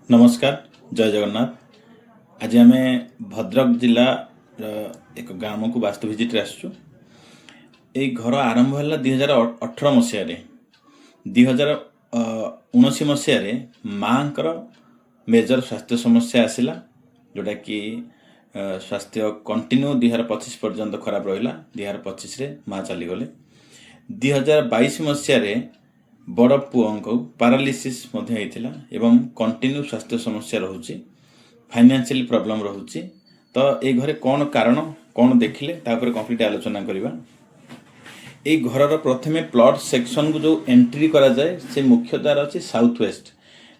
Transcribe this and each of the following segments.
नमस्कार जय जगन्नाथ। आज आम भद्रक जिला एक ग्राम को वास्तु भिजिट आसचु। ये घर आरंभ है 2018 मसीह 2019 मसीह माँ मेजर स्वास्थ्य समस्या आसला जोटा कि स्वास्थ्य कंटिन्यू 2025 पर्यंत खराब रहा। 2025 माँ चलीगले 2022 मसीह बड़ पुओं को पारालिसिस एवं कंटिन्यू स्वास्थ्य समस्या रोचे, फाइनेंशियल प्रॉब्लम रोचे। तो ये घरे कौन कारण कौन देखिले तापर कंप्लीट आलोचना करवा। ये घर प्रथमे प्लॉट सेक्शन को जो एंट्री करा जाए से मुख्य द्वार अच्छी साउथ वेस्ट।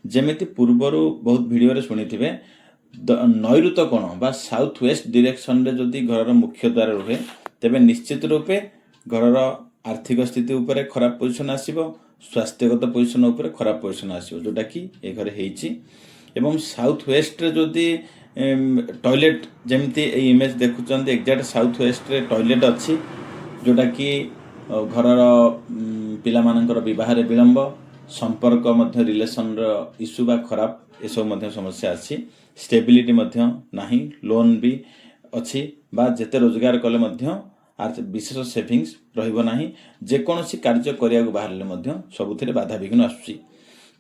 जमीती पूर्वर बहुत वीडियो शुणी थे नैऋत कोण बा साउथ वेस्ट डायरेक्शन रे जदि घर मुख्य द्वार रुहे तेबे निश्चित रूपे घर आर्थिक स्थिति उपरे खराब पोजिशन आसीबो, स्वास्थ्यगत पोजिशन उपरे खराब पोजिशन आसीबो जोटा कि ए घरे हेइची। एवं साउथ वेस्ट रे जदि टॉयलेट जमती ए इमेज देखुचंदी एग्जैक्ट साउथ वेस्ट रे टॉयलेट अच्छी जोटा कि घरर पिला मानकर विवाह रे विलंब, संपर्क मध्य रिलेशन रो इश्यू बा खराब ए सब मध्य समस्या अछि। स्टेबिलिटी मध्य नाही, लोन भी अच्छी बा जेते रोजगार कले मध्य विशेष सेविंग्स रहिबो नाही। जेकोसी कार्य करिया बाहर सबुथिरे बाधा विघ्न आसुची।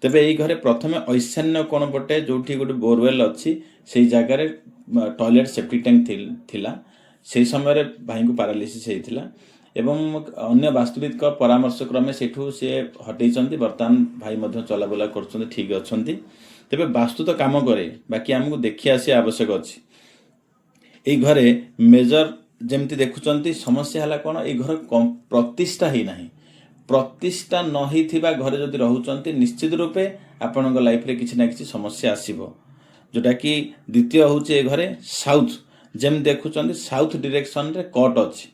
तेबे एई घरे प्रथमे ऐशान्य कोण पटे जोठी गोटे बोरवेल अच्छी से जगार टॉयलेट सेफ्टी टैंक थिला। से समय भाई को पारालिसिस होइथिला एवं अन्य वास्तुविद परामर्श क्रमे सेठू से हटेइचंती। वर्तमान भाई मध्य चलाबुला करछंती, ठीक अछंती। तेबे वास्तु तो काम करे, बाकी हमको देखि आसी आवश्यक अछि। एई घरे मेजर जमती देखुचंती समस्या हला कोन, ए घर प्रतिष्ठा ही नाही। प्रतिष्ठा नही थिबा घरे जदि रहउचंती निश्चित रूपे आपनक लाइफ रे किछि ना किछि समस्या आसीबो। जोटा कि द्वितीय होउचे ए घरे साउथ जेम देखुचंती साउथ डायरेक्शन रे कट अछि।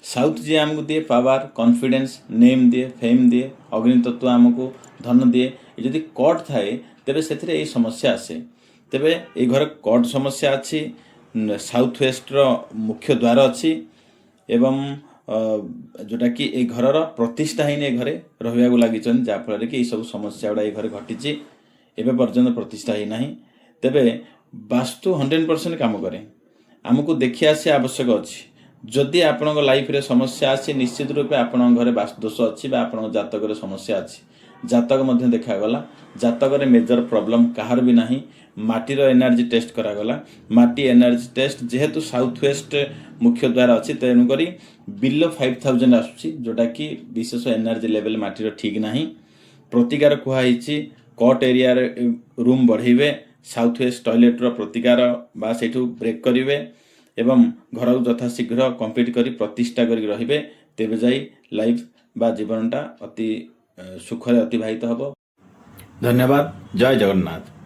साउथ जे हमको दिए पावर, कॉन्फिडेंस, नेम दिए, फेम दिए, अग्नि तत्व हमको धन दिए। यदि कट थाए तेबे सेथिरे ए समस्या आसे। तेबे ए घर कट समस्या अछि, साउथ वेस्ट रो मुख्य द्वार अच्छी एवं जोटा कि ए घर प्रतिष्ठा ही ने घरे रहिया लगी जहाँफल कि सब समस्या गुड़ा ये घरे घटी एवं पर्यटन प्रतिष्ठा ही ना। तेबे वास्तु 100% काम करे, आमको देखि आसी आवश्यक अच्छी। जदि आपण लाइफ रे समस्या आसी निश्चित रूपे आपण घरे वास्तु दोष अच्छी आपण जातक रे समस्या अच्छी। जातक मध्य देखागला, जातक रे मेजर प्रॉब्लम कहार भी नहीं। माटीर एनर्जी टेस्ट करागला, माटी एनर्जी टेस्ट जेहेतु साउथ वेस्ट मुख्य द्वार अच्छी तेणुक बिलो 5000 आसुची जोटा कि विशेष एनर्जी लेवल माटीर ठीक नहीं। प्रतिकार कुहाई कट एरिया रूम बढ़ेबे, साउथ वेस्ट टॉयलेट रो प्रतिकार बा सेठू ब्रेक करिवे एवं घर को यथाशीघ्र कंप्लीट करी प्रतिष्ठा करी रहिबे। तेबे जाई लाइफ बा जीवनटा अति सुखरे अतिबाहित हबो। धन्यवाद। जय जगन्नाथ।